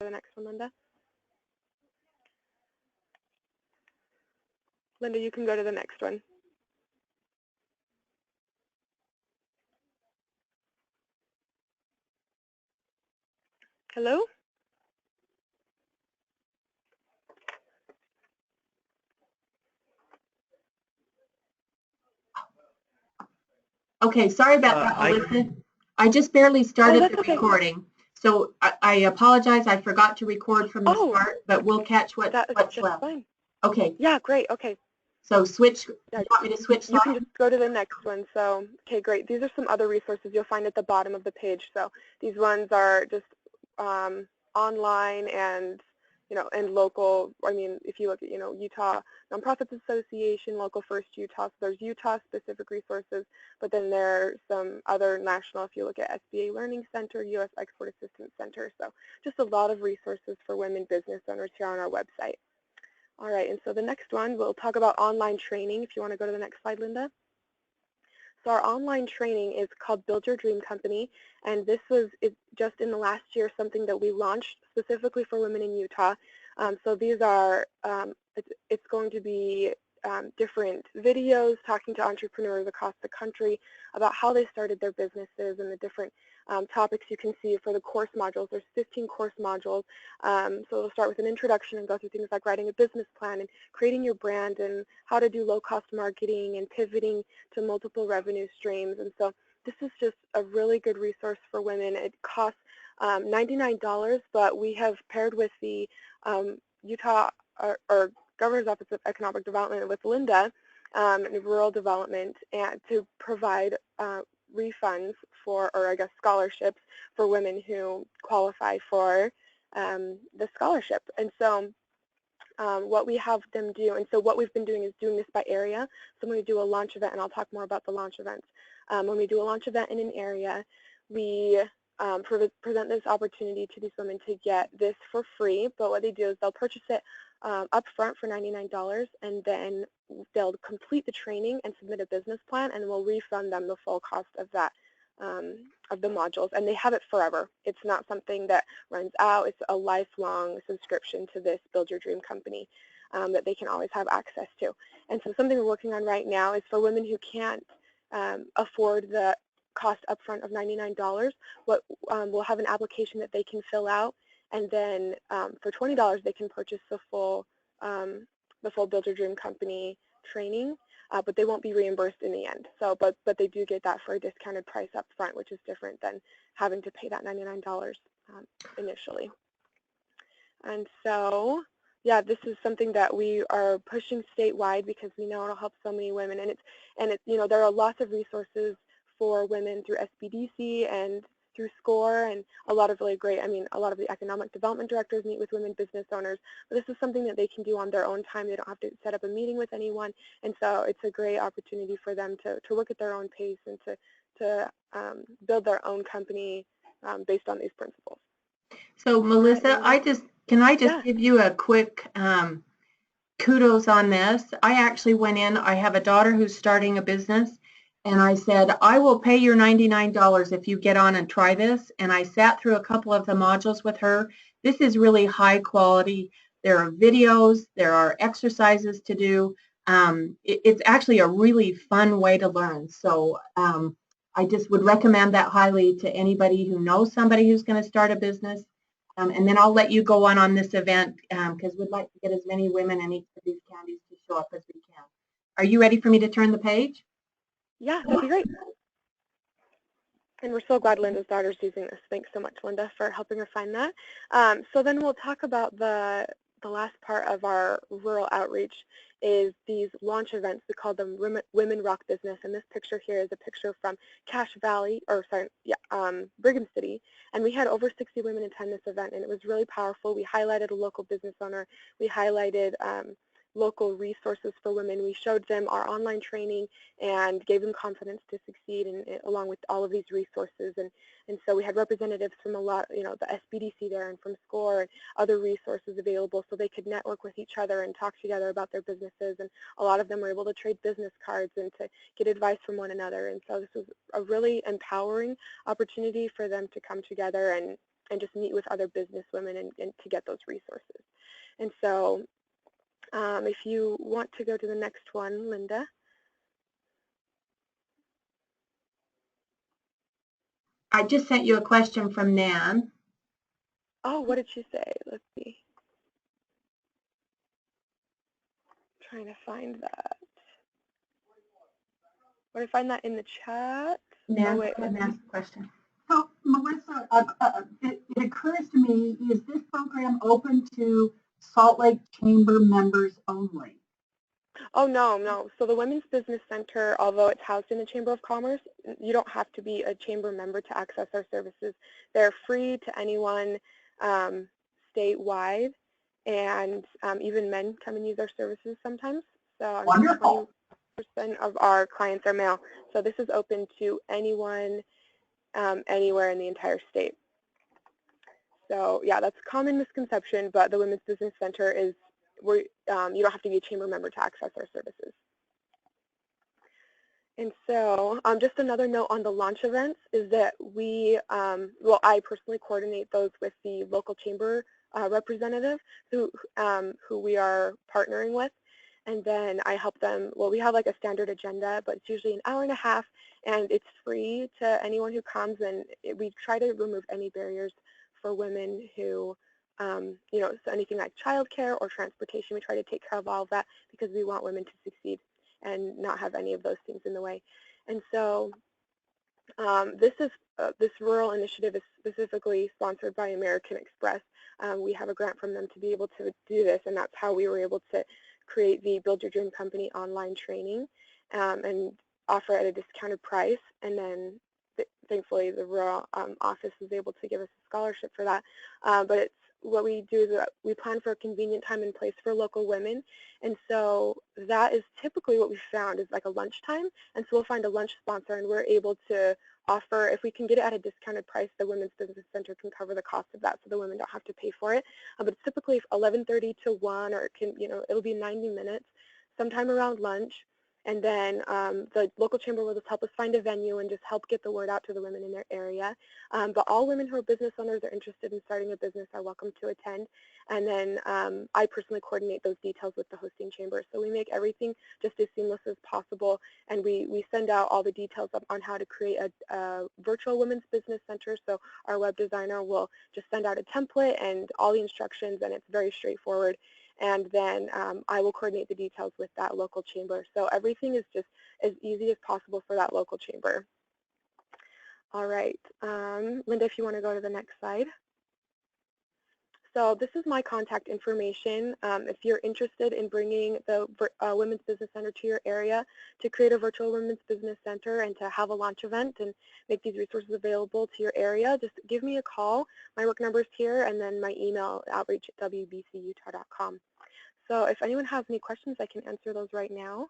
the next one, Linda. Linda, you can go to the next one. Hello? Okay, sorry about that, Melissa. I just barely started the recording. So I apologize. I forgot to record from the start, but we'll catch what's left. Fine. Okay. Yeah, great. Okay. So switch. Yeah, you want me to switch? You can just go to the next one. So, okay, great. These are some other resources you'll find at the bottom of the page. So these ones are just online and, and local. I mean, if you look at, Utah Nonprofits Association, Local First Utah, so there's Utah-specific resources, but then there are some other national, if you look at SBA Learning Center, U.S. Export Assistance Center. So just a lot of resources for women business owners here on our website. All right, and so the next one, we'll talk about online training. If you want to go to the next slide, Linda. So our online training is called Build Your Dream Company, and this was just in the last year something that we launched specifically for women in Utah. So these are, it's going to be different videos talking to entrepreneurs across the country about how they started their businesses and the different topics you can see for the course modules. There's 15 course modules. So we'll start with an introduction and go through things like writing a business plan and creating your brand and how to do low-cost marketing and pivoting to multiple revenue streams. And so this is just a really good resource for women. It costs $99, but we have paired with the Utah or Governor's Office of Economic Development with Linda and Rural Development and to provide refunds for, or I guess scholarships for women who qualify for the scholarship. And so what we have them do, and so what we've been doing is doing this by area. So when we do a launch event, and I'll talk more about the launch events, when we do a launch event in an area, we present this opportunity to these women to get this for free, but what they do is they'll purchase it up front for $99, and then they'll complete the training and submit a business plan, and we'll refund them the full cost of that, of the modules, and they have it forever. It's not something that runs out. It's a lifelong subscription to this Build Your Dream Company that they can always have access to. And so something we're working on right now is for women who can't afford the cost upfront of $99, we'll have an application that they can fill out, and then for $20 they can purchase the full Build Your Dream Company training, but they won't be reimbursed in the end. So, but they do get that for a discounted price up front, which is different than having to pay that $99 initially. And so, yeah, this is something that we are pushing statewide because we know it'll help so many women, and it's there are lots of resources for women through SBDC and through SCORE, and a lot of really great, a lot of the economic development directors meet with women business owners, but this is something that they can do on their own time. They don't have to set up a meeting with anyone, and so it's a great opportunity for them to work at their own pace and to build their own company based on these principles. So Melissa, can I just give you a quick kudos on this. I actually went in, I have a daughter who's starting a business, and I said, I will pay your $99 if you get on and try this. And I sat through a couple of the modules with her. This is really high quality. There are videos, there are exercises to do. It's actually a really fun way to learn. So I just would recommend that highly to anybody who knows somebody who's going to start a business. And then I'll let you go on this event because we'd like to get as many women in each of these counties to show up as we can. Are you ready for me to turn the page? Yeah, that'd be great. And we're so glad Linda's daughter's using this. Thanks so much, Linda, for helping her find that. So then we'll talk about the last part of our rural outreach is these launch events. We call them Women Rock Business. And this picture here is a picture from Cache Valley, or sorry, Brigham City. And we had over 60 women attend this event, and it was really powerful. We highlighted a local business owner. We highlighted local resources for women. We showed them our online training and gave them confidence to succeed, and along with all of these resources. And so we had representatives from a lot, the SBDC there and from SCORE and other resources available so they could network with each other and talk together about their businesses. And a lot of them were able to trade business cards and to get advice from one another. And so this was a really empowering opportunity for them to come together and just meet with other business women and to get those resources. And so if you want to go to the next one, Linda. I just sent you a question from Nan. Oh, what did she say? Let's see. I'm trying to find that. Would I find that in the chat? Nan, Nan's question. So, Melissa, it occurs to me, is this program open to Salt Lake Chamber members only? Oh, no. So the Women's Business Center, although it's housed in the Chamber of Commerce, you don't have to be a chamber member to access our services. They're free to anyone statewide, and even men come and use our services sometimes. So Wonderful. 20% of our clients are male. So this is open to anyone, anywhere in the entire state. So yeah, that's a common misconception, but the Women's Business Center is where you don't have to be a chamber member to access our services. And so just another note on the launch events is that we, well, I personally coordinate those with the local chamber representative who we are partnering with. And then I help them, well, we have like a standard agenda, but it's usually an hour and a half, and it's free to anyone who comes, and we try to remove any barriers for women who, you know, so anything like childcare or transportation, we try to take care of all of that because we want women to succeed and not have any of those things in the way. And so this rural initiative is specifically sponsored by American Express. We have a grant from them to be able to do this, and that's how we were able to create the Build Your Dream Company online training and offer at a discounted price. And then thankfully the rural office was able to give us a scholarship for that. But it's what we do is that we plan for a convenient time and place for local women. And so that is typically what we found is like a lunchtime. And so we'll find a lunch sponsor, and we're able to offer, if we can get it at a discounted price, the Women's Business Center can cover the cost of that so the women don't have to pay for it. But it's typically 11:30 to 1, or it can, you know, it'll be 90 minutes, sometime around lunch. And then the local chamber will just help us find a venue and just help get the word out to the women in their area. But all women who are business owners or interested in starting a business are welcome to attend. And then I personally coordinate those details with the hosting chamber. So we make everything just as seamless as possible. And we send out all the details on how to create a virtual women's business center. So our web designer will just send out a template and all the instructions, and it's very straightforward. And then I will coordinate the details with that local chamber. So everything is just as easy as possible for that local chamber. All right, Linda, if you want to go to the next slide. So this is my contact information. If you're interested in bringing the Women's Business Center to your area to create a virtual Women's Business Center and to have a launch event and make these resources available to your area, just give me a call. My work number is here, and then my email, outreach@wbcutah.com. So if anyone has any questions, I can answer those right now.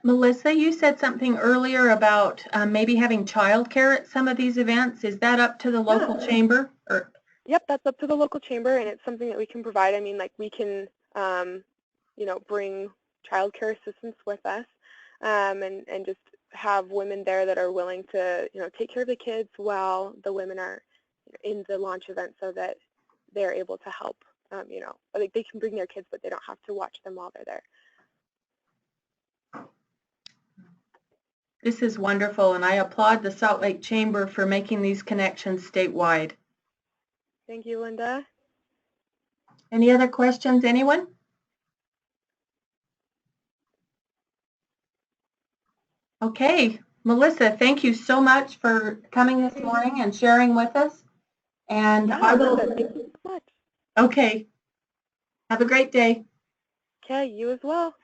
Melissa, you said something earlier about maybe having childcare at some of these events. Is that up to the local chamber? Or? Yep, that's up to the local chamber, and it's something that we can provide. I mean, like we can, you know, bring childcare assistants with us, and just have women there that are willing to, you know, take care of the kids while the women are in the launch event, so that they're able to help. You know, like they can bring their kids, but they don't have to watch them while they're there. This is wonderful, and I applaud the Salt Lake Chamber for making these connections statewide. Thank you, Linda. Any other questions, anyone? Okay, Melissa, thank you so much for coming this morning and sharing with us. And yeah, I will. Linda, thank you so much. Okay. Have a great day. Okay, you as well.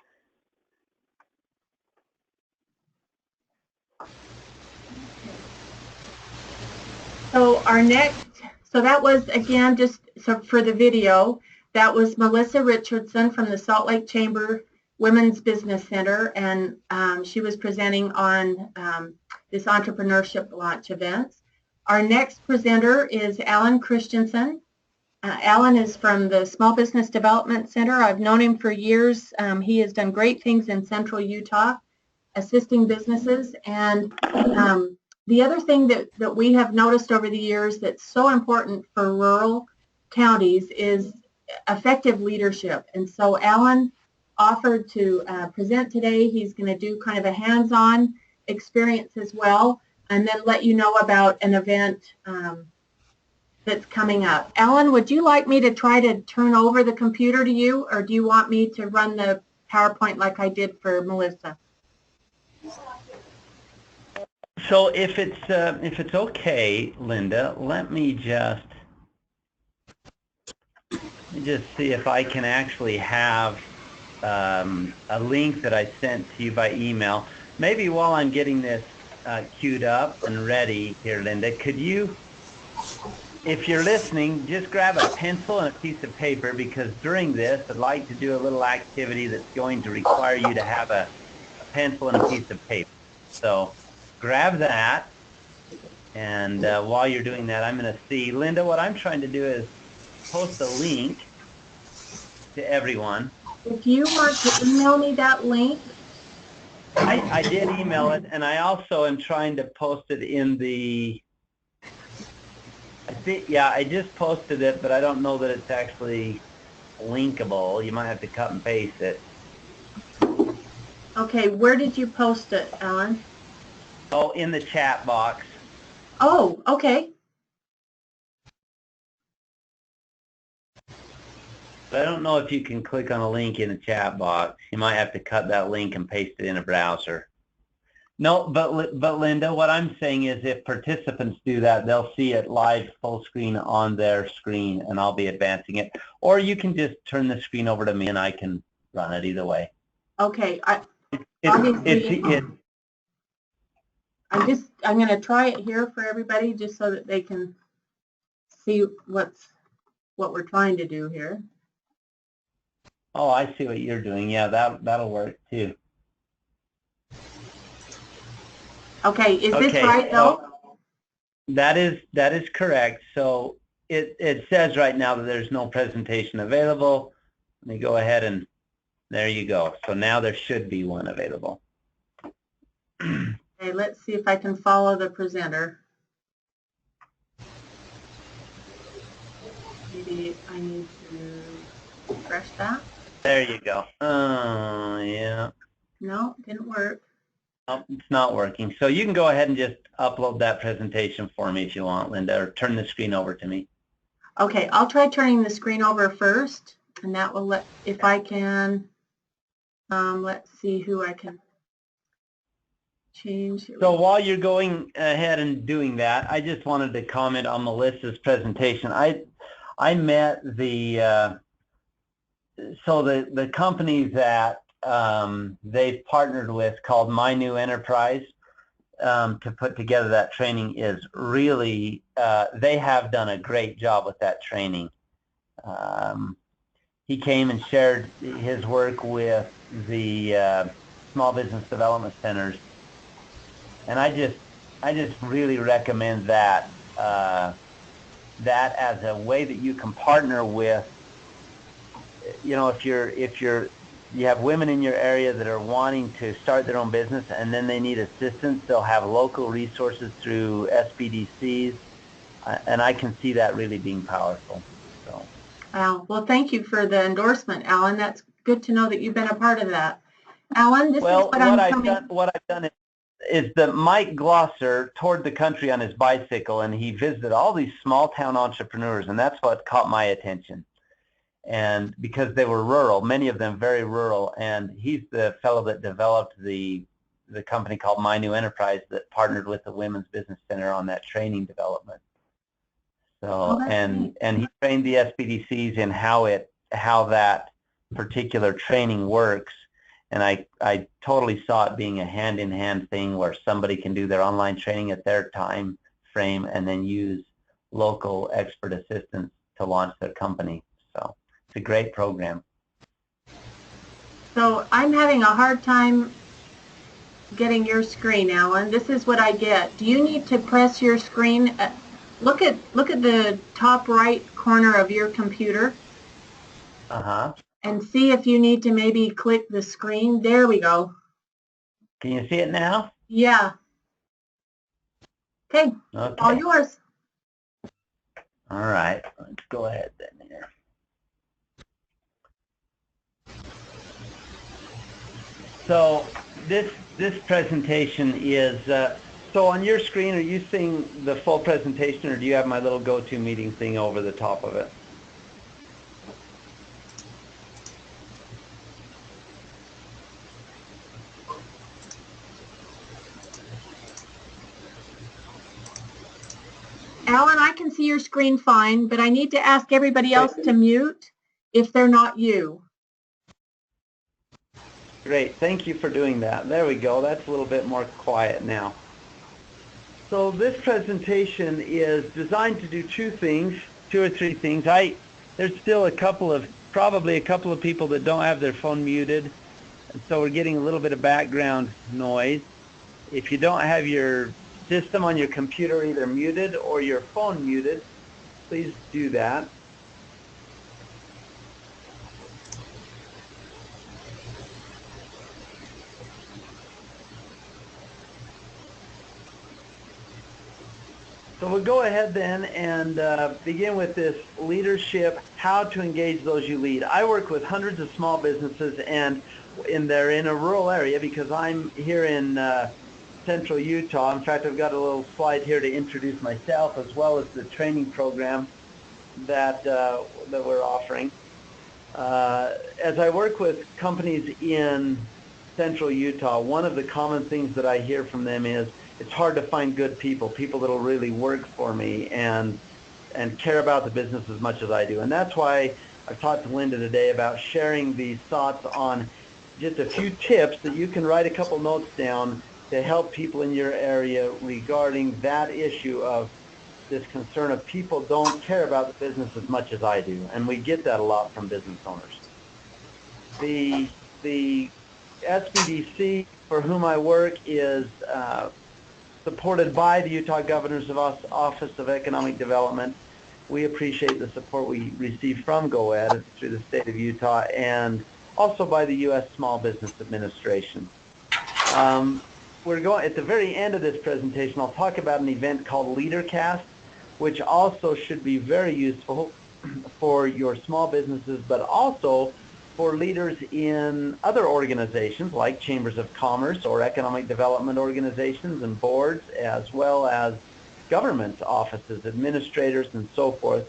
So our next, so that was again just so for the video, that was Melissa Richardson from the Salt Lake Chamber Women's Business Center, and she was presenting on this entrepreneurship launch events. Our next presenter is Alan Christensen. Alan is from the Small Business Development Center. I've known him for years. He has done great things in Central Utah, assisting businesses. And the other thing that we have noticed over the years that's so important for rural counties is effective leadership. And so Alan offered to present today. He's going to do kind of a hands-on experience as well, and then let you know about an event that's coming up. Alan, would you like me to try to turn over the computer to you, or do you want me to run the PowerPoint like I did for Melissa? So if it's okay, Linda, let me just see if I can actually have a link that I sent to you by email. Maybe while I'm getting this queued up and ready here, Linda, could you, if you're listening, just grab a pencil and a piece of paper, because during this I'd like to do a little activity that's going to require you to have a pencil and a piece of paper. So grab that, and while you're doing that, I'm going to see, Linda, what I'm trying to do is post a link to everyone. If you want to email me that link. I did email it, and I also am trying to post it in the, I think, yeah, I just posted it, but I don't know that it's actually linkable. You might have to cut and paste it. Okay, where did you post it, Alan? Oh, in the chat box. Oh, okay. But I don't know if you can click on a link in the chat box. You might have to cut that link and paste it in a browser. No, but Linda, what I'm saying is if participants do that, they'll see it live full screen on their screen, and I'll be advancing it. Or you can just turn the screen over to me and I can run it either way. Okay, I'm going to try it here for everybody just so that they can see what we're trying to do here. Oh, I see what you're doing. Yeah, that'll work too. Okay, is this right though? That is correct. So it says right now that there's no presentation available. Let me go ahead and there you go. So now there should be one available. Okay, let's see if I can follow the presenter. Maybe I need to refresh that. There you go. Yeah. No, didn't work. Oh, it's not working. So you can go ahead and just upload that presentation for me if you want, Linda, or turn the screen over to me. Okay, I'll try turning the screen over first, and that will let, if I can, let's see who I can change. So while you're going ahead and doing that, I just wanted to comment on Melissa's presentation. I met the the company that they've partnered with called My New Enterprise to put together that training is really, they have done a great job with that training. He came and shared his work with the small business development centers, and I just really recommend that that as a way that you can partner with, you know, if you have women in your area that are wanting to start their own business and then they need assistance, they'll have local resources through SBDCs, and I can see that really being powerful. So. Well, thank you for the endorsement, Alan. That's good to know that you've been a part of that. Alan, this is what I've done is that Mike Glosser toured the country on his bicycle, and he visited all these small town entrepreneurs, and that's what caught my attention. And because they were rural, many of them very rural, and he's the fellow that developed the company called My New Enterprise that partnered with the Women's Business Center on that training development. So and he trained the SBDCs in how that particular training works, and I totally saw it being a hand-in-hand thing where somebody can do their online training at their time frame and then use local expert assistance to launch their company. So it's a great program. So I'm having a hard time getting your screen, Alan. This is what I get. Do you need to press your screen? Look at the top right corner of your computer. Uh-huh. And see if you need to maybe click the screen. There we go. Can you see it now? Yeah. Okay, all yours. All right, let's go ahead then here. So this presentation is, so on your screen, are you seeing the full presentation, or do you have my little GoToMeeting thing over the top of it? Alan, I can see your screen fine, but I need to ask everybody else to mute if they're not you. Great, thank you for doing that. There we go, that's a little bit more quiet now. So this presentation is designed to do two or three things. There's still probably a couple of people that don't have their phone muted, and so we're getting a little bit of background noise. If you don't have your system on your computer either muted or your phone muted, please do that. So we'll go ahead then and begin with this leadership, how to engage those you lead. I work with hundreds of small businesses, and they're in a rural area because I'm here in central Utah. In fact, I've got a little slide here to introduce myself as well as the training program that we're offering. As I work with companies in central Utah, one of the common things that I hear from them is it's hard to find good people that'll really work for me and care about the business as much as I do. And that's why I've talked to Linda today about sharing these thoughts on just a few tips that you can write a couple notes down to help people in your area regarding that issue of this concern of people don't care about the business as much as I do. And we get that a lot from business owners. The SBDC for whom I work is supported by the Utah Governor's Office of Economic Development. We appreciate the support we receive from GOED through the state of Utah and also by the U.S. Small Business Administration. We're going at the very end of this presentation, I'll talk about an event called Leadercast, which also should be very useful for your small businesses, but also for leaders in other organizations like chambers of commerce or economic development organizations and boards, as well as government offices, administrators, and so forth.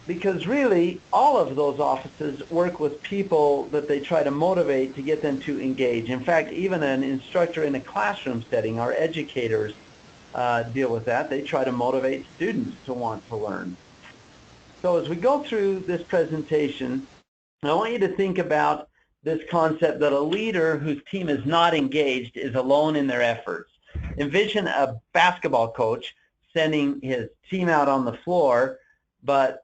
Because really, all of those offices work with people that they try to motivate to get them to engage. In fact, even an instructor in a classroom setting, our educators deal with that. They try to motivate students to want to learn. So as we go through this presentation, I want you to think about this concept that a leader whose team is not engaged is alone in their efforts. Envision a basketball coach sending his team out on the floor, but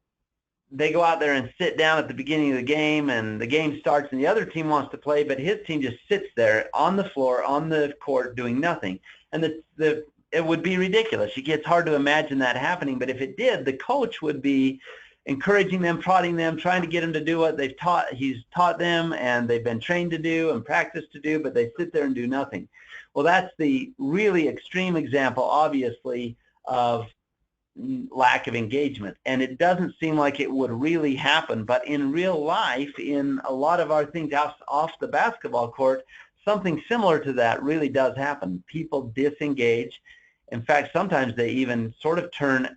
they go out there and sit down at the beginning of the game, and the game starts and the other team wants to play, but his team just sits there on the floor, on the court, doing nothing. And it would be ridiculous. It gets hard to imagine that happening, but if it did, the coach would be encouraging them, prodding them, trying to get them to do what he's taught them and they've been trained to do and practiced to do, but they sit there and do nothing. Well, that's the really extreme example, obviously, of lack of engagement. And it doesn't seem like it would really happen, but in real life, in a lot of our things off the basketball court, something similar to that really does happen. People disengage. In fact, sometimes they even sort of turn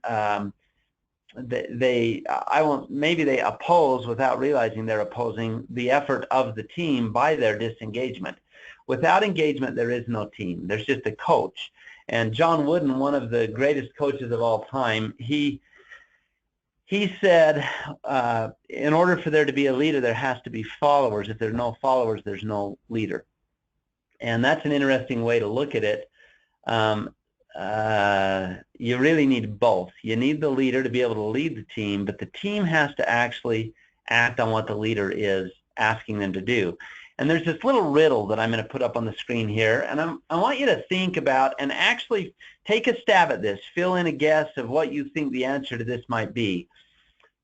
maybe they oppose without realizing they're opposing the effort of the team by their disengagement. Without engagement, there is no team. There's just a coach. And John Wooden, one of the greatest coaches of all time, he said, in order for there to be a leader, there has to be followers. If there's no followers, there's no leader. And that's an interesting way to look at it. You really need both. You need the leader to be able to lead the team, but the team has to actually act on what the leader is asking them to do. And there's this little riddle that I'm going to put up on the screen here, and I want you to think about and actually take a stab at this. Fill in a guess of what you think the answer to this might be.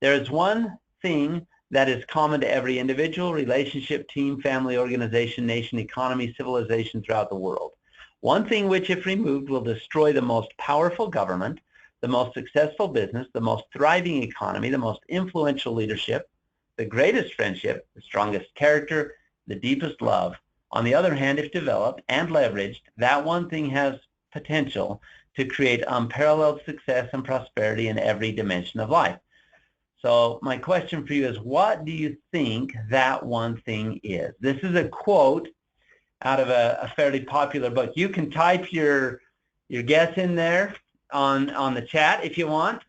There's one thing that is common to every individual, relationship, team, family, organization, nation, economy, civilization throughout the world. One thing which, if removed, will destroy the most powerful government, the most successful business, the most thriving economy, the most influential leadership, the greatest friendship, the strongest character, the deepest love. On the other hand, if developed and leveraged, that one thing has potential to create unparalleled success and prosperity in every dimension of life. So my question for you is, what do you think that one thing is? This is a quote out of a fairly popular book. You can type your guess in there on the chat if you want.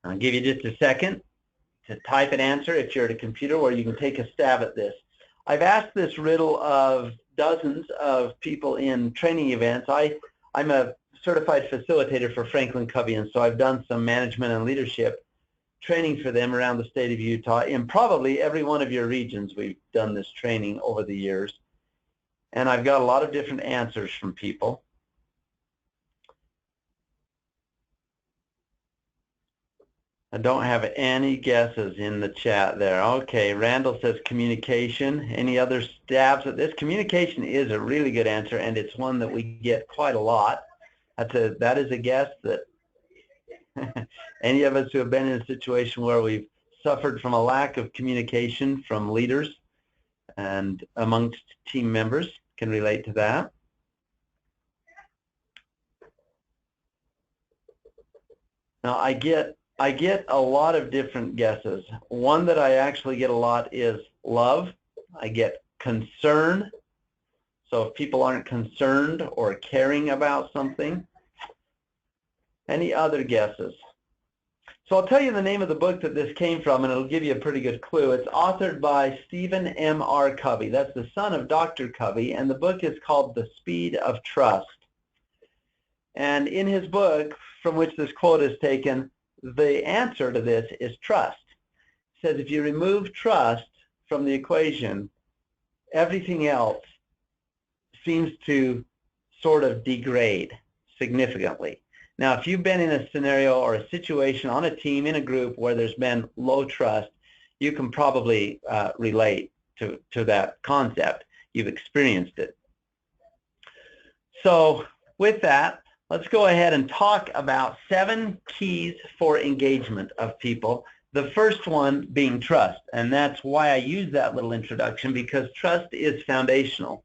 I'll give you just a second to type an answer if you're at a computer, or you can take a stab at this. I've asked this riddle of dozens of people in training events. I'm a certified facilitator for Franklin Covey, and so I've done some management and leadership training for them around the state of Utah. In probably every one of your regions, we've done this training over the years. And I've got a lot of different answers from people. I don't have any guesses in the chat there. Okay, Randall says communication. Any other stabs at this? Communication is a really good answer, and it's one that we get quite a lot. That is a guess that any of us who have been in a situation where we've suffered from a lack of communication from leaders and amongst team members can relate to that. Now, I get a lot of different guesses. One that I actually get a lot is love. I get concern. So if people aren't concerned or caring about something. Any other guesses? So I'll tell you the name of the book that this came from, and it'll give you a pretty good clue. It's authored by Stephen M.R. Covey. That's the son of Dr. Covey, and the book is called The Speed of Trust. And in his book, from which this quote is taken, the answer to this is trust. It says if you remove trust from the equation, everything else seems to sort of degrade significantly. Now, if you've been in a scenario or a situation on a team, in a group where there's been low trust, you can probably relate to that concept. You've experienced it. So with that, let's go ahead and talk about 7 keys for engagement of people. The first one being trust, and that's why I use that little introduction, because trust is foundational.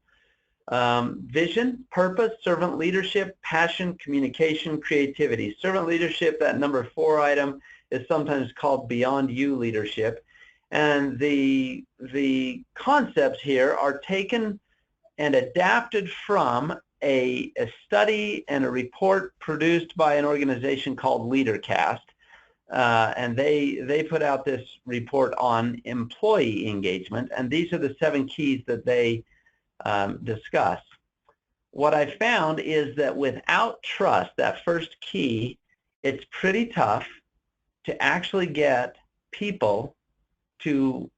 Vision, purpose, servant leadership, passion, communication, creativity. Servant leadership, that number 4 item, is sometimes called beyond you leadership. And the concepts here are taken and adapted from a study and a report produced by an organization called Leadercast. And they put out this report on employee engagement, and these are the 7 keys that they discuss. What I found is that without trust, that first key, it's pretty tough to actually get people to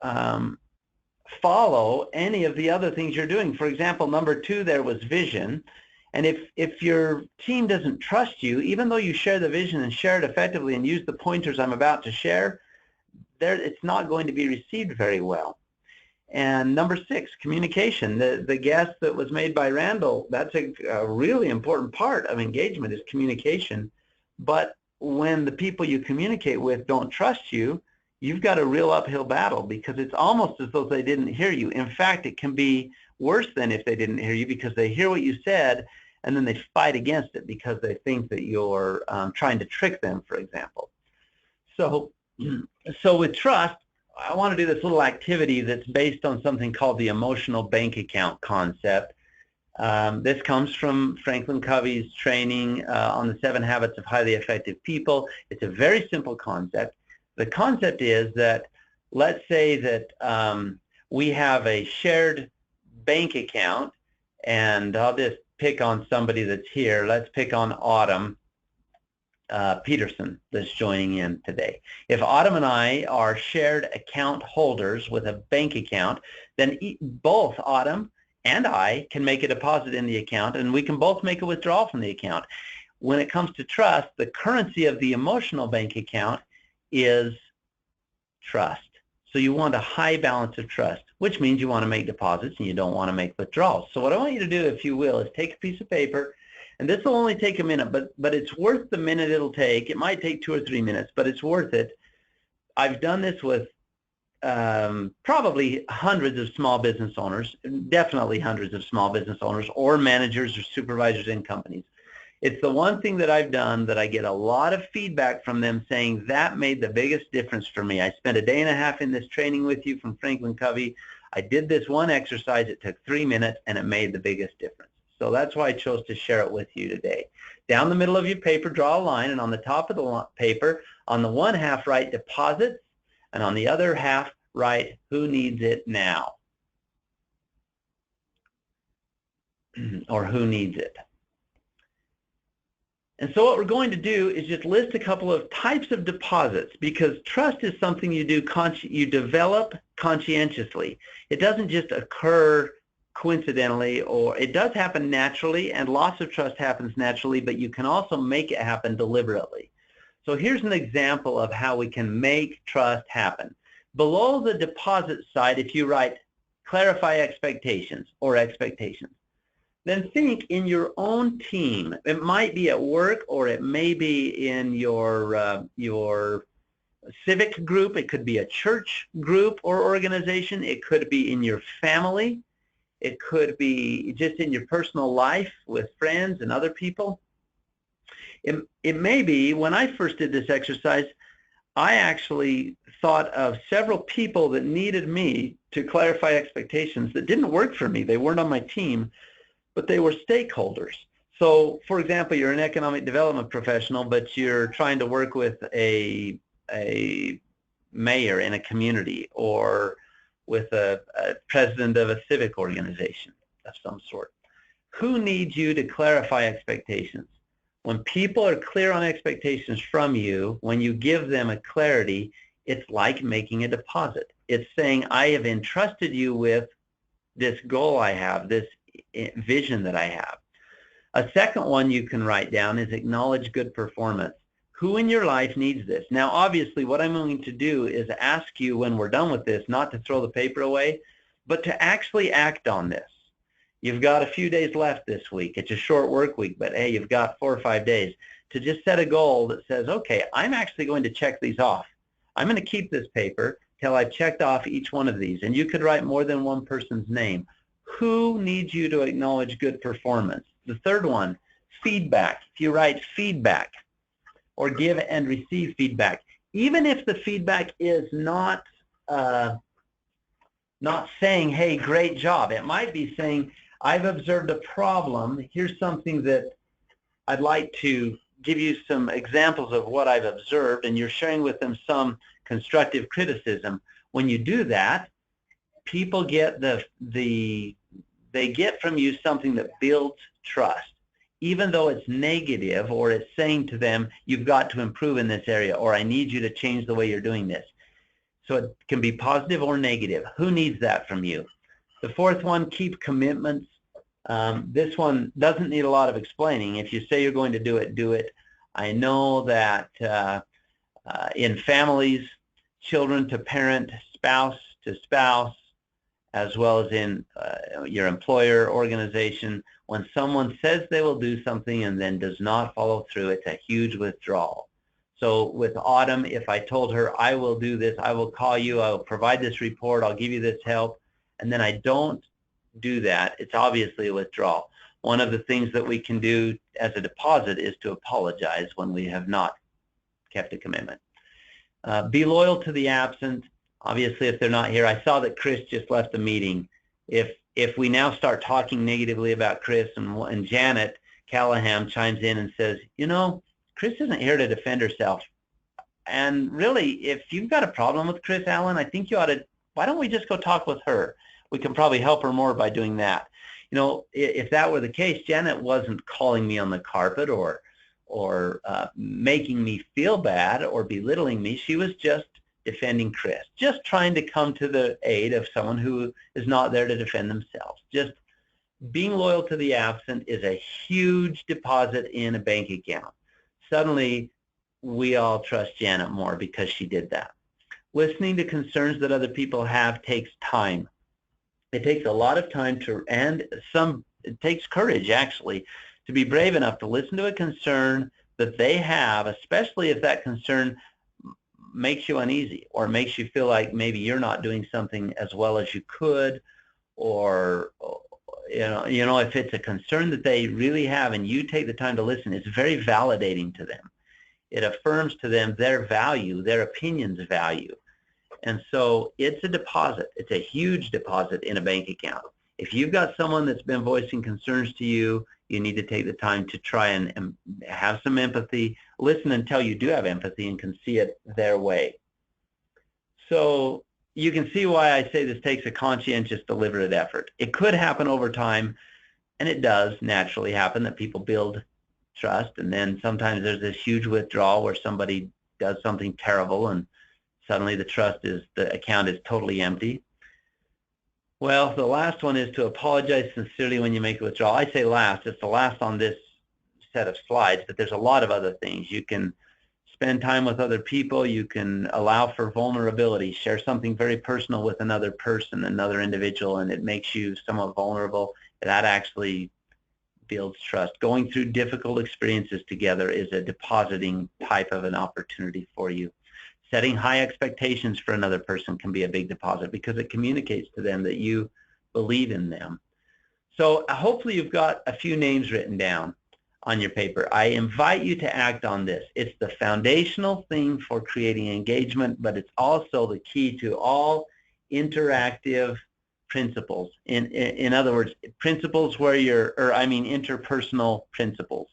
follow any of the other things you're doing. For example, number 2 there was vision. And if your team doesn't trust you, even though you share the vision and share it effectively and use the pointers I'm about to share, it's not going to be received very well. And number 6, communication. The guess that was made by Randall, that's a really important part of engagement, is communication. But when the people you communicate with don't trust you, you've got a real uphill battle, because it's almost as though they didn't hear you. In fact, it can be worse than if they didn't hear you, because they hear what you said and then they fight against it because they think that you're trying to trick them, for example. So with trust, I want to do this little activity that's based on something called the emotional bank account concept. This comes from Franklin Covey's training on the 7 habits of highly effective people. It's a very simple concept. The concept is that, let's say that we have a shared bank account, and I'll just pick on somebody that's here. Let's pick on Autumn Peterson that's joining in today. If Autumn and I are shared account holders with a bank account, then both Autumn and I can make a deposit in the account, and we can both make a withdrawal from the account. When it comes to trust, the currency of the emotional bank account is trust. So you want a high balance of trust, which means you want to make deposits and you don't want to make withdrawals. So what I want you to do, if you will, is take a piece of paper, and this will only take a minute, but it's worth the minute it'll take. It might take 2 or 3 minutes, but it's worth it. I've done this with probably hundreds of small business owners, definitely hundreds of small business owners or managers or supervisors in companies. It's the one thing that I've done that I get a lot of feedback from them saying that made the biggest difference for me. I spent a day and a half in this training with you from Franklin Covey. I did this one exercise. It took 3 minutes, and it made the biggest difference. So that's why I chose to share it with you today. Down the middle of your paper, draw a line, and on the top of the paper, on the one half, write deposits, and on the other half, write who needs it now, or who needs it. And so what we're going to do is just list a couple of types of deposits, because trust is something you develop conscientiously. It doesn't just occur coincidentally, or it does happen naturally, and loss of trust happens naturally, but you can also make it happen deliberately. So here's an example of how we can make trust happen. Below the deposit side, if you write clarify expectations or expectations, then think in your own team. It might be at work, or it may be in your civic group. It could be a church group or organization. It could be in your family. It could be just in your personal life with friends and other people. It may be, when I first did this exercise, I actually thought of several people that needed me to clarify expectations that didn't work for me. They weren't on my team, but they were stakeholders. So, for example, you're an economic development professional, but you're trying to work with a mayor in a community, or with a president of a civic organization of some sort. Who needs you to clarify expectations? When people are clear on expectations from you, when you give them a clarity, it's like making a deposit. It's saying, I have entrusted you with this goal I have, this vision that I have. A second one you can write down is acknowledge good performance. Who in your life needs this? Now, obviously, what I'm going to do is ask you when we're done with this not to throw the paper away, but to actually act on this. You've got a few days left this week. It's a short work week, but hey, you've got 4 or 5 days to just set a goal that says, okay, I'm actually going to check these off. I'm going to keep this paper till I've checked off each one of these. And you could write more than one person's name. Who needs you to acknowledge good performance? The third one, feedback. If you write feedback, or give and receive feedback, even if the feedback is not saying, hey, great job. It might be saying, I've observed a problem. Here's something that I'd like to give you some examples of what I've observed, and you're sharing with them some constructive criticism. When you do that, people get they get from you something that builds trust, even though it's negative, or it's saying to them, you've got to improve in this area, or I need you to change the way you're doing this. So it can be positive or negative. Who needs that from you? The fourth one, keep commitments. This one doesn't need a lot of explaining. If you say you're going to do it, do it. I know that in families, children to parent, spouse to spouse, as well as in your employer organization, when someone says they will do something and then does not follow through, it's a huge withdrawal. So with Autumn, if I told her, I will do this, I will call you, I will provide this report, I'll give you this help, and then I don't do that, it's obviously a withdrawal. One of the things that we can do as a deposit is to apologize when we have not kept a commitment. Be loyal to the absent. Obviously, if they're not here, I saw that Chris just left the meeting. If we now start talking negatively about Chris, and Janet Callahan chimes in and says, you know, Chris isn't here to defend herself. And really, if you've got a problem with Chris Allen, I think you ought to, why don't we just go talk with her? We can probably help her more by doing that. You know, if that were the case, Janet wasn't calling me on the carpet or making me feel bad or belittling me. She was just defending Chris, just trying to come to the aid of someone who is not there to defend themselves. Just being loyal to the absent is a huge deposit in a bank account. Suddenly, we all trust Janet more because she did that. Listening to concerns that other people have takes time. It takes a lot of time it takes courage, actually, to be brave enough to listen to a concern that they have, especially if that concern makes you uneasy or makes you feel like maybe you're not doing something as well as you could, or if it's a concern that they really have and you take the time to listen, it's very validating to them. It affirms to them their value, their opinion's value. And so it's a deposit. It's a huge deposit in a bank account. If you've got someone that's been voicing concerns to you, you need to take the time to try and have some empathy, listen until you do have empathy and can see it their way. So you can see why I say this takes a conscientious, deliberate effort. It could happen over time, and it does naturally happen that people build trust, and then sometimes there's this huge withdrawal where somebody does something terrible and suddenly the account is totally empty. Well, the last one is to apologize sincerely when you make a withdrawal. I say last. It's the last on this set of slides, but there's a lot of other things. You can spend time with other people. You can allow for vulnerability, share something very personal with another person, another individual, and it makes you somewhat vulnerable. That actually builds trust. Going through difficult experiences together is a depositing type of an opportunity for you. Setting high expectations for another person can be a big deposit because it communicates to them that you believe in them. So hopefully you've got a few names written down on your paper. I invite you to act on this. It's the foundational thing for creating engagement, but it's also the key to all interactive principles. In other words, principles where interpersonal principles.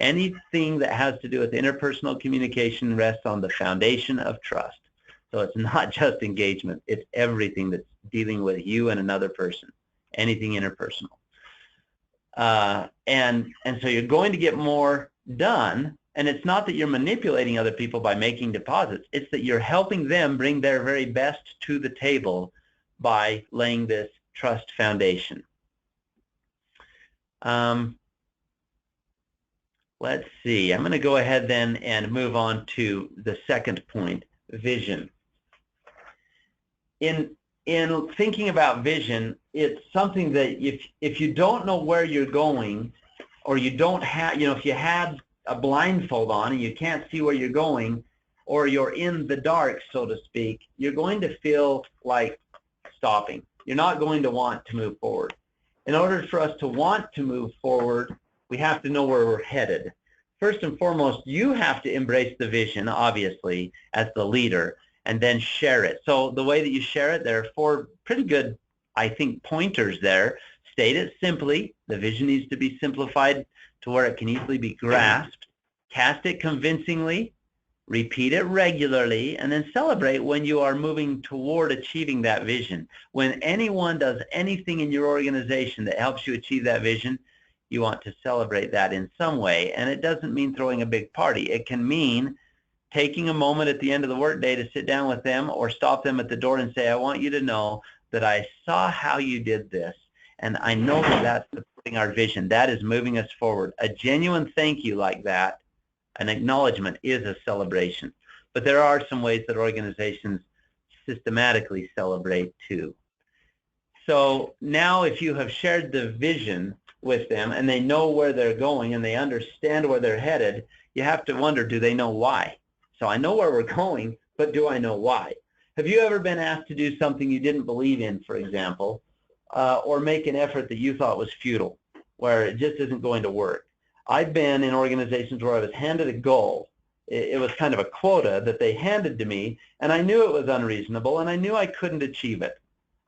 Anything that has to do with interpersonal communication rests on the foundation of trust. So it's not just engagement, it's everything that's dealing with you and another person, anything interpersonal. And so you're going to get more done, and it's not that you're manipulating other people by making deposits, it's that you're helping them bring their very best to the table by laying this trust foundation. Let's see, I'm going to go ahead then and move on to the second point, vision. In thinking about vision, it's something that if you don't know where you're going, or you don't have, if you had a blindfold on and you can't see where you're going, or you're in the dark, so to speak, you're going to feel like stopping. You're not going to want to move forward. In order for us to want to move forward, we have to know where we're headed. First and foremost, you have to embrace the vision, obviously, as the leader, and then share it. So the way that you share it, there are 4 pretty good, I think, pointers there. State it simply. The vision needs to be simplified to where it can easily be grasped. Cast it convincingly. Repeat it regularly, and then celebrate when you are moving toward achieving that vision. When anyone does anything in your organization that helps you achieve that vision, you want to celebrate that in some way. And it doesn't mean throwing a big party. It can mean taking a moment at the end of the workday to sit down with them or stop them at the door and say, I want you to know that I saw how you did this, and I know that that's supporting our vision. That is moving us forward. A genuine thank you like that, an acknowledgement, is a celebration. But there are some ways that organizations systematically celebrate too. So now if you have shared the vision with them and they know where they're going and they understand where they're headed, you have to wonder, do they know why? So I know where we're going, but do I know why? Have you ever been asked to do something you didn't believe in, for example, or make an effort that you thought was futile, where it just isn't going to work? I've been in organizations where I was handed a goal. It was kind of a quota that they handed to me, and I knew it was unreasonable, and I knew I couldn't achieve it.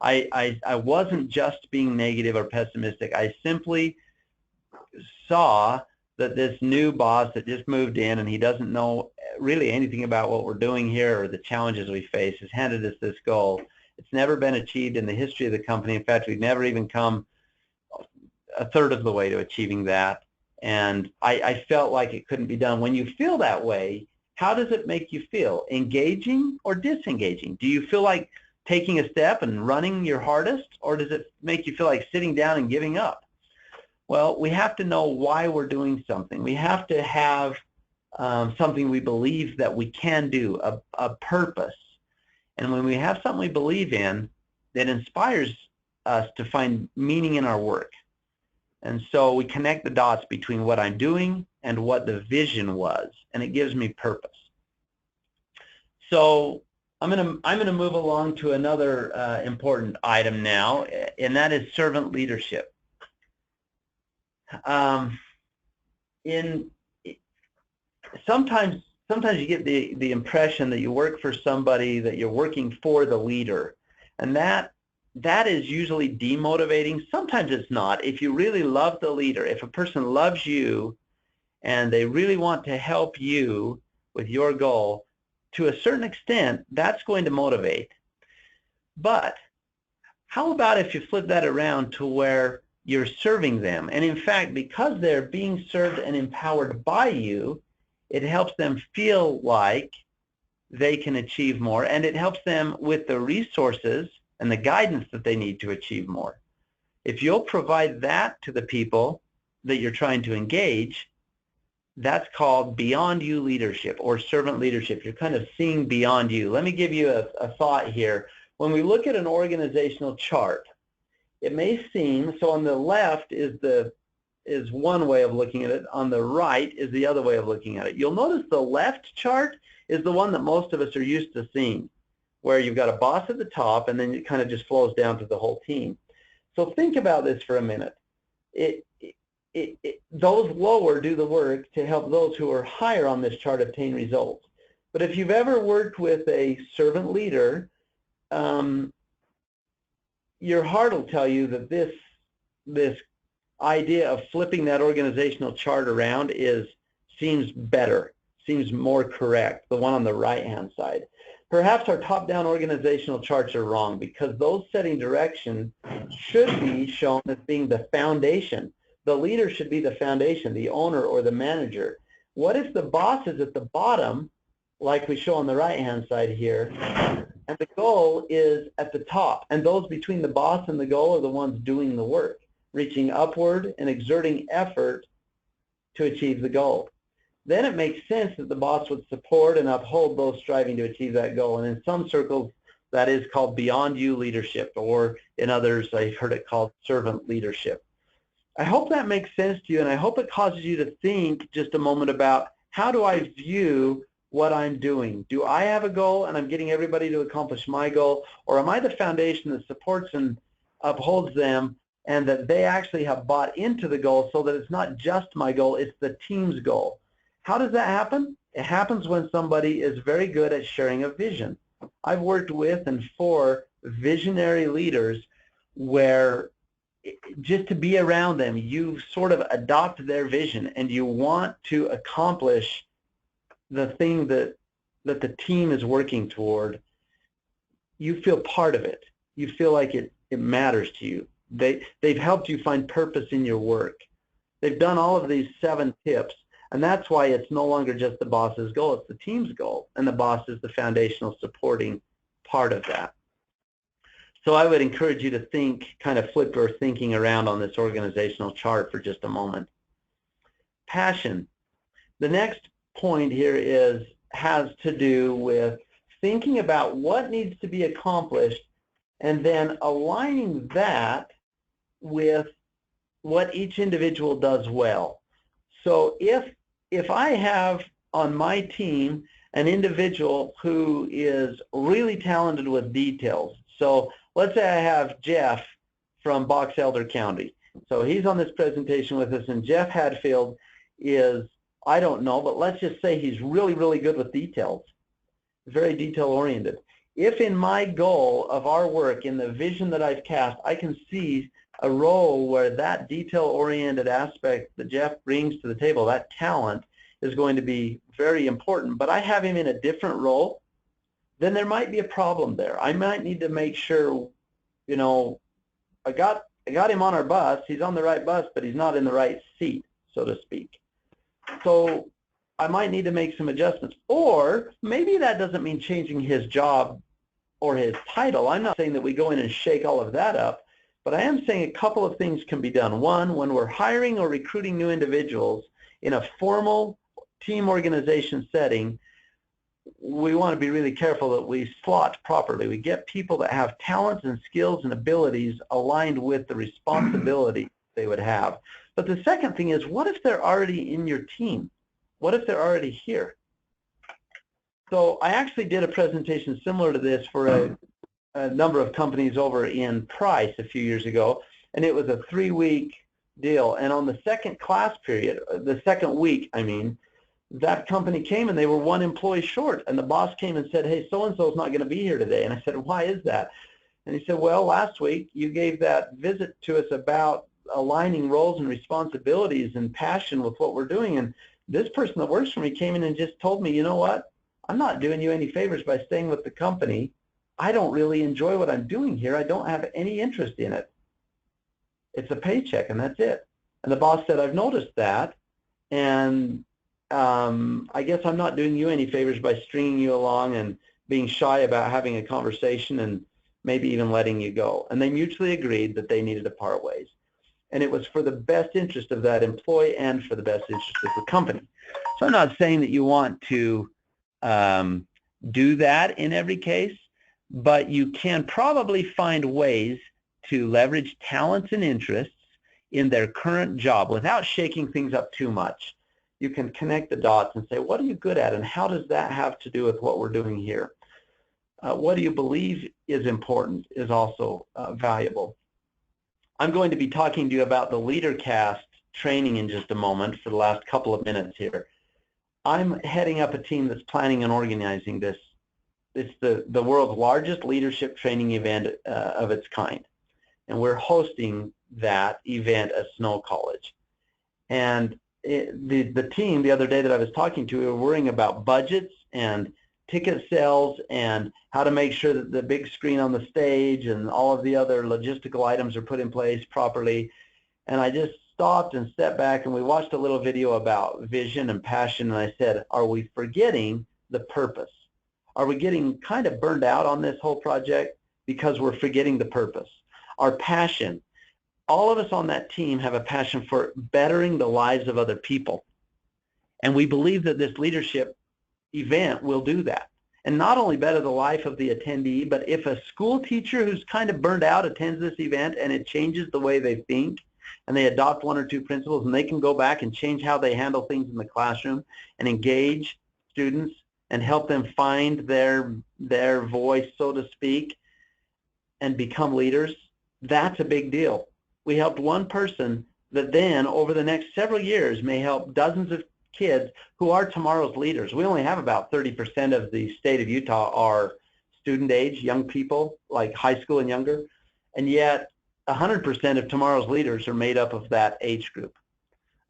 I wasn't just being negative or pessimistic. I simply saw that this new boss that just moved in, and he doesn't know really anything about what we're doing here or the challenges we face, has handed us this goal. It's never been achieved in the history of the company. In fact, we've never even come a third of the way to achieving that. And I felt like it couldn't be done. When you feel that way, how does it make you feel? Engaging or disengaging? Do you feel like taking a step and running your hardest, or does it make you feel like sitting down and giving up? Well, we have to know why we're doing something. We have to have something we believe that we can do, a purpose. And when we have something we believe in, that inspires us to find meaning in our work. And so we connect the dots between what I'm doing and what the vision was, and it gives me purpose. So I'm gonna move along to another important item now, and that is servant leadership. Sometimes you get the impression that you work for somebody, that you're working for the leader, and that is usually demotivating. Sometimes it's not. If you really love the leader, if a person loves you and they really want to help you with your goal, to a certain extent, that's going to motivate. But how about if you flip that around to where you're serving them? And in fact, because they're being served and empowered by you, it helps them feel like they can achieve more, and it helps them with the resources and the guidance that they need to achieve more. If you'll provide that to the people that you're trying to engage, that's called beyond you leadership or servant leadership. You're kind of seeing beyond you. Let me give you a thought here. When we look at an organizational chart, it may seem, so on the left is one way of looking at it, on the right is the other way of looking at it. You'll notice the left chart is the one that most of us are used to seeing, where you've got a boss at the top and then it kind of just flows down to the whole team. So think about this for a minute. Those lower do the work to help those who are higher on this chart obtain results. But if you've ever worked with a servant leader, your heart will tell you that this idea of flipping that organizational chart around seems better, seems more correct, the one on the right-hand side. Perhaps our top-down organizational charts are wrong, because those setting direction should be shown as being the foundation. The leader should be the foundation, the owner or the manager. What if the boss is at the bottom, like we show on the right-hand side here, and the goal is at the top, and those between the boss and the goal are the ones doing the work, reaching upward and exerting effort to achieve the goal? Then it makes sense that the boss would support and uphold those striving to achieve that goal. And in some circles, that is called beyond you leadership, or in others, I've heard it called servant leadership. I hope that makes sense to you, and I hope it causes you to think just a moment about, how do I view what I'm doing? Do I have a goal and I'm getting everybody to accomplish my goal, or am I the foundation that supports and upholds them, and that they actually have bought into the goal so that it's not just my goal, it's the team's goal? How does that happen? It happens when somebody is very good at sharing a vision. I've worked with and for visionary leaders where just to be around them, you sort of adopt their vision and you want to accomplish the thing that the team is working toward. You feel part of it. You feel like it matters to you. They've helped you find purpose in your work. They've done all of these 7 tips, and that's why it's no longer just the boss's goal, it's the team's goal, and the boss is the foundational supporting part of that. So I would encourage you to think, kind of flip your thinking around on this organizational chart for just a moment. Passion. The next point here has to do with thinking about what needs to be accomplished and then aligning that with what each individual does well. So if I have on my team an individual who is really talented with details, so let's say I have Jeff from Box Elder County. So he's on this presentation with us, and Jeff Hadfield is, I don't know, but let's just say he's really, really good with details, very detail-oriented. If in my goal of our work, in the vision that I've cast, I can see a role where that detail-oriented aspect that Jeff brings to the table, that talent, is going to be very important, but I have him in a different role, then there might be a problem there. I might need to make sure, you know, I got him on our bus, he's on the right bus, but he's not in the right seat, so to speak. So I might need to make some adjustments. Or maybe that doesn't mean changing his job or his title. I'm not saying that we go in and shake all of that up, but I am saying a couple of things can be done. One, when we're hiring or recruiting new individuals in a formal team organization setting, we want to be really careful that we slot properly. We get people that have talents and skills and abilities aligned with the responsibility they would have. But the second thing is, what if they're already in your team? What if they're already here? So I actually did a presentation similar to this for a number of companies over in Price a few years ago, and it was a 3-week deal. And on the second class period, the second week, I mean, that company came and they were 1 employee short, and the boss came and said, hey, so-and-so is not going to be here today. And I said, why is that? And he said, well, last week you gave that visit to us about aligning roles and responsibilities and passion with what we're doing, and this person that works for me came in and just told me, you know what, I'm not doing you any favors by staying with the company. I don't really enjoy what I'm doing here. I don't have any interest in it. It's a paycheck and that's it. And the boss said, I've noticed that, and I guess I'm not doing you any favors by stringing you along and being shy about having a conversation and maybe even letting you go. And they mutually agreed that they needed to part ways. And it was for the best interest of that employee and for the best interest of the company. So I'm not saying that you want to do that in every case, but you can probably find ways to leverage talents and interests in their current job without shaking things up too much. You can connect the dots and say, what are you good at, and how does that have to do with what we're doing here? What do you believe is important is also valuable. I'm going to be talking to you about the Leadercast training in just a moment for the last couple of minutes here. I'm heading up a team that's planning and organizing this. It's the world's largest leadership training event of its kind. And we're hosting that event at Snow College. And the team, the other day that I was talking to, we were worrying about budgets and ticket sales and how to make sure that the big screen on the stage and all of the other logistical items are put in place properly. And I just stopped and stepped back and we watched a little video about vision and passion, and I said, are we forgetting the purpose? Are we getting kind of burned out on this whole project because we're forgetting the purpose? Our passion. All of us on that team have a passion for bettering the lives of other people. And we believe that this leadership event will do that. And not only better the life of the attendee, but if a school teacher who's kind of burned out attends this event and it changes the way they think, and they adopt 1 or 2 principles, and they can go back and change how they handle things in the classroom and engage students and help them find their voice, so to speak, and become leaders, that's a big deal. We helped one person that then, over the next several years, may help dozens of kids who are tomorrow's leaders. We only have about 30% of the state of Utah are student age, young people, like high school and younger, and yet 100% of tomorrow's leaders are made up of that age group.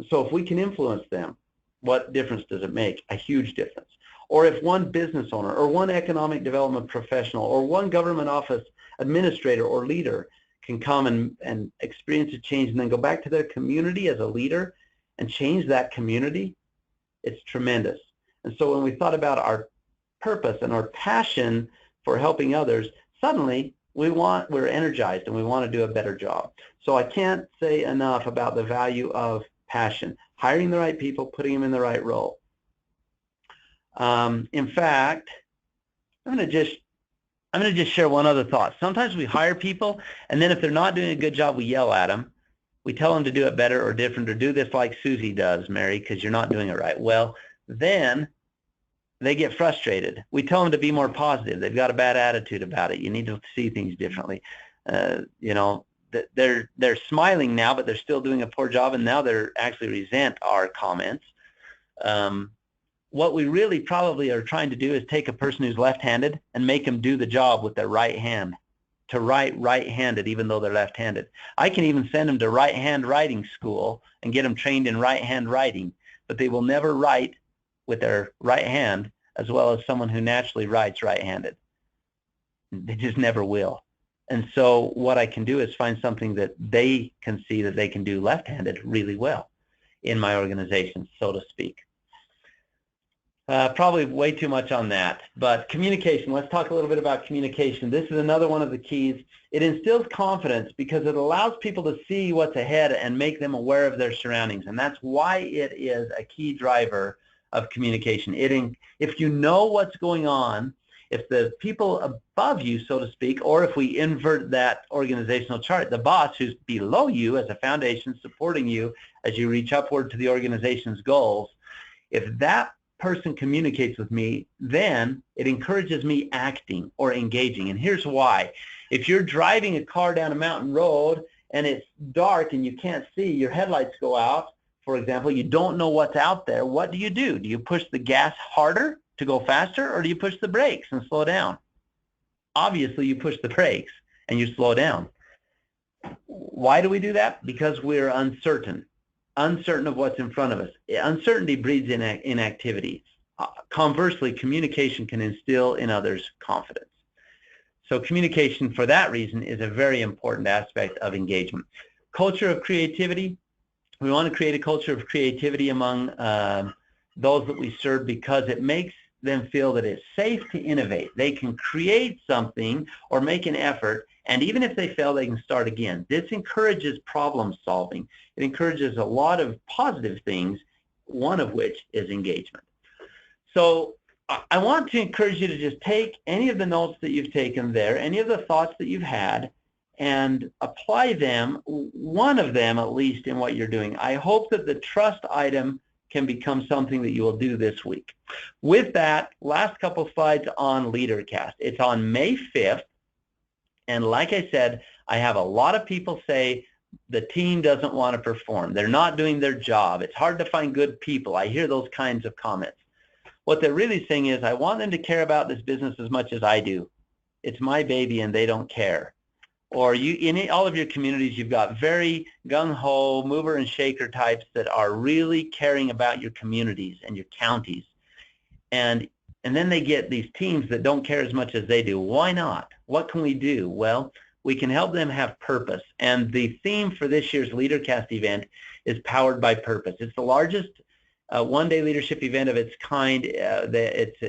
So if we can influence them, what difference does it make? A huge difference. Or if one business owner or one economic development professional or one government office administrator or leader can come and experience a change and then go back to their community as a leader and change that community, it's tremendous. And so when we thought about our purpose and our passion for helping others, suddenly we're energized and we want to do a better job. So I can't say enough about the value of passion, hiring the right people, putting them in the right role. In fact, I'm going to just share one other thought. Sometimes we hire people, and then if they're not doing a good job, we yell at them. We tell them to do it better or different, or do this like Susie does, Mary, because you're not doing it right. Well, then they get frustrated. We tell them to be more positive. They've got a bad attitude about it. You need to see things differently. You know, they're smiling now, but they're still doing a poor job, and now they're actually resent our comments. What we really probably are trying to do is take a person who's left-handed and make them do the job with their right hand, to write right-handed even though they're left-handed. I can even send them to right-hand writing school and get them trained in right-hand writing, but they will never write with their right hand as well as someone who naturally writes right-handed. They just never will. And so what I can do is find something that they can see that they can do left-handed really well in my organization, so to speak. Probably way too much on that, but communication. Let's talk a little bit about communication. This is another one of the keys. It instills confidence because it allows people to see what's ahead and make them aware of their surroundings, and that's why it is a key driver of communication. If you know what's going on, if the people above you, so to speak, or if we invert that organizational chart, the boss who's below you as a foundation supporting you as you reach upward to the organization's goals, if that person communicates with me, then it encourages me acting or engaging. And here's why. If you're driving a car down a mountain road and it's dark and you can't see, your headlights go out, for example, you don't know what's out there, what do? Do you push the gas harder to go faster, or do you push the brakes and slow down? Obviously, you push the brakes and you slow down. Why do we do that? Because we're uncertain of what's in front of us. Uncertainty breeds inactivity. Conversely, communication can instill in others confidence. So communication, for that reason, is a very important aspect of engagement. Culture of creativity. We want to create a culture of creativity among those that we serve because it makes them feel that it's safe to innovate. They can create something or make an effort, and even if they fail, they can start again. This encourages problem solving. It encourages a lot of positive things, one of which is engagement. So I want to encourage you to just take any of the notes that you've taken there, any of the thoughts that you've had, and apply them, one of them at least, in what you're doing. I hope that the trust item can become something that you will do this week. With that, last couple slides on Leadercast. It's on May 5th, and like I said, I have a lot of people say the team doesn't want to perform. They're not doing their job. It's hard to find good people. I hear those kinds of comments. What they're really saying is, I want them to care about this business as much as I do. It's my baby and they don't care. Or in all of your communities, you've got very gung-ho, mover and shaker types that are really caring about your communities and your counties. And then they get these teams that don't care as much as they do. Why not? What can we do? Well, we can help them have purpose. And the theme for this year's Leadercast event is Powered by Purpose. It's the largest one-day leadership event of its kind. It's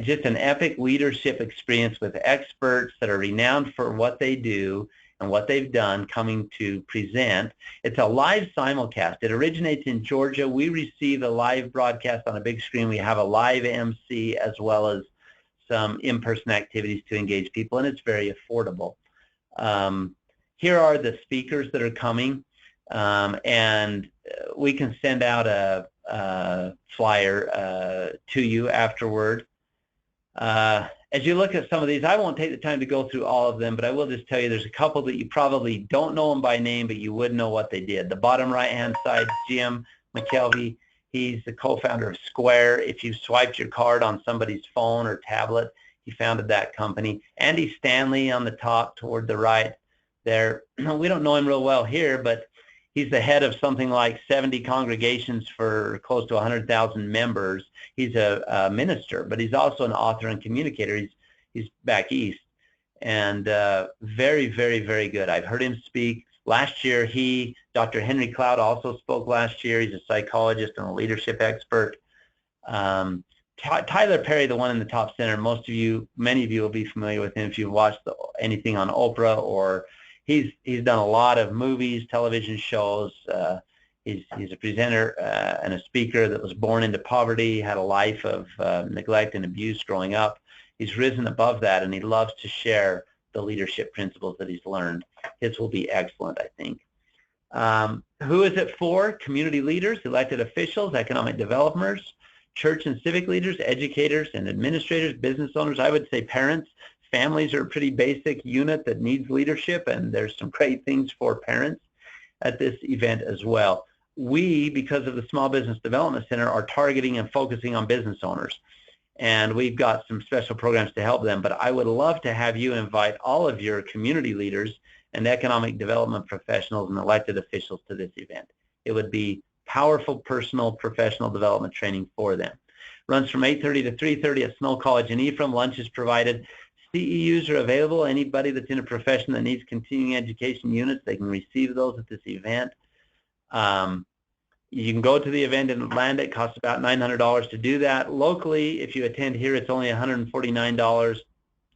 just an epic leadership experience with experts that are renowned for what they do and what they've done coming to present. It's a live simulcast. It originates in Georgia. We receive a live broadcast on a big screen. We have a live MC as well as some in-person activities to engage people, and it's very affordable. Here are the speakers that are coming, and we can send out a flyer to you afterward. As you look at some of these, I won't take the time to go through all of them, but I will just tell you there's a couple that you probably don't know them by name, but you would know what they did. The bottom right-hand side, Jim McKelvey, he's the co-founder of Square. If you swiped your card on somebody's phone or tablet, he founded that company. Andy Stanley on the top toward the right there. We don't know him real well here, but he's the head of something like 70 congregations for close to 100,000 members. He's a minister, but he's also an author and communicator. He's back east, and very, very, very good. I've heard him speak. Last year, Dr. Henry Cloud also spoke last year. He's a psychologist and a leadership expert. Tyler Perry, the one in the top center, many of you will be familiar with him if you've watched anything on Oprah, or he's done a lot of movies, television shows. He's a presenter and a speaker that was born into poverty, had a life of neglect and abuse growing up. He's risen above that, and he loves to share the leadership principles that he's learned. His will be excellent, I think. Who is it for? Community leaders, elected officials, economic developers, church and civic leaders, educators and administrators, business owners. I would say parents. Families are a pretty basic unit that needs leadership, and there's some great things for parents at this event as well. We, because of the Small Business Development Center, are targeting and focusing on business owners, and we've got some special programs to help them, but I would love to have you invite all of your community leaders and economic development professionals and elected officials to this event. It would be powerful personal professional development training for them. Runs from 8:30 to 3:30 at Snow College in Ephraim. Lunch is provided. CEUs are available. Anybody that's in a profession that needs continuing education units, they can receive those at this event. You can go to the event in Atlanta. It costs about $900 to do that. Locally, if you attend here, it's only $149.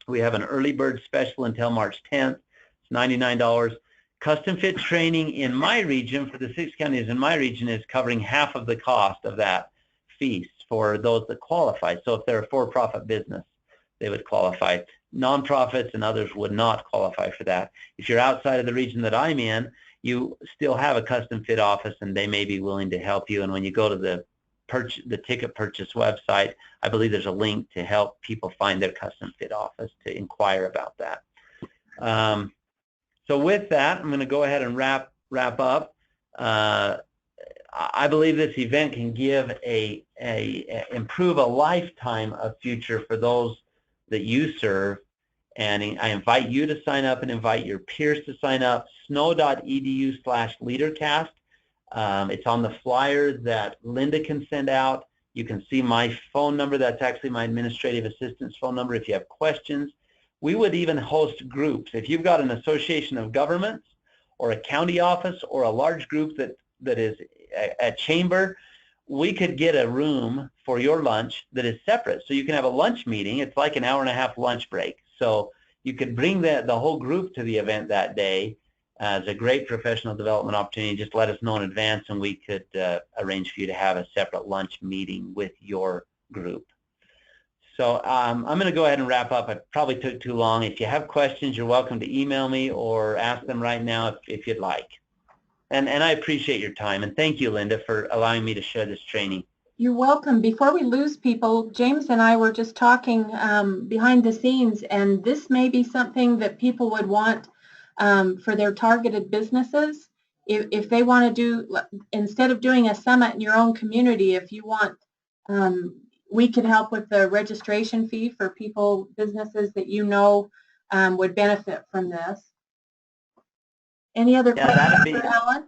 We have an early bird special until March 10th. It's $99. Custom fit training in my region, for the 6 counties in my region, is covering half of the cost of that fees for those that qualify. So if they're a for-profit business, they would qualify. Nonprofits and others would not qualify for that. If you're outside of the region that I'm in, you still have a custom fit office, and they may be willing to help you. And when you go to the ticket purchase website, I believe there's a link to help people find their custom fit office to inquire about that. So with that, I'm going to go ahead and wrap up. I believe this event can improve a lifetime of future for those that you serve, and I invite you to sign up and invite your peers to sign up. snow.edu/leadercast. It's on the flyer that Linda can send out. You can see my phone number. That's actually my administrative assistant's phone number if you have questions. We would even host groups. If you've got an association of governments or a county office or a large group that is a chamber, we could get a room for your lunch that is separate. So you can have a lunch meeting. It's like an hour-and-a-half lunch break. So you could bring the whole group to the event that day as a great professional development opportunity. Just let us know in advance, and we could arrange for you to have a separate lunch meeting with your group. So I'm going to go ahead and wrap up. I probably took too long. If you have questions, you're welcome to email me or ask them right now if you'd like. And I appreciate your time. And thank you, Linda, for allowing me to share this training. You're welcome. Before we lose people, James and I were just talking behind the scenes, and this may be something that people would want for their targeted businesses. If they want to do, instead of doing a summit in your own community, if you want, we could help with the registration fee for people, businesses that you know would benefit from this. Any other questions for Alan?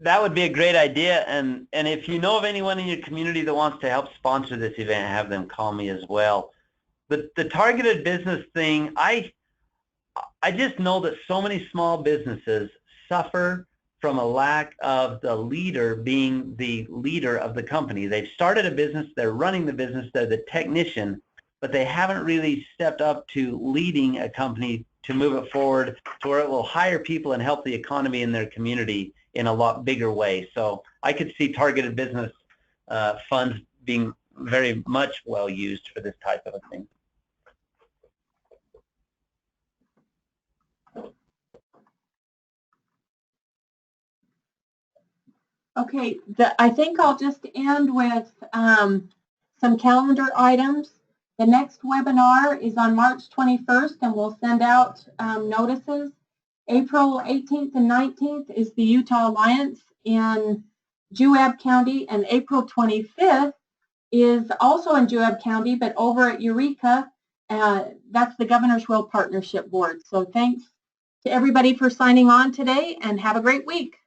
That would be a great idea, and if you know of anyone in your community that wants to help sponsor this event, have them call me as well. But the targeted business thing, I just know that so many small businesses suffer from a lack of the leader being the leader of the company. They've started a business, they're running the business, they're the technician, but they haven't really stepped up to leading a company to move it forward to where it will hire people and help the economy in their community in a lot bigger way. So I could see targeted business funds being very much well used for this type of a thing. Okay, I think I'll just end with some calendar items. The next webinar is on March 21st, and we'll send out notices. April 18th and 19th is the Utah Alliance in Juab County, and April 25th is also in Juab County, but over at Eureka. That's the Governor's Will Partnership Board. So thanks to everybody for signing on today, and have a great week.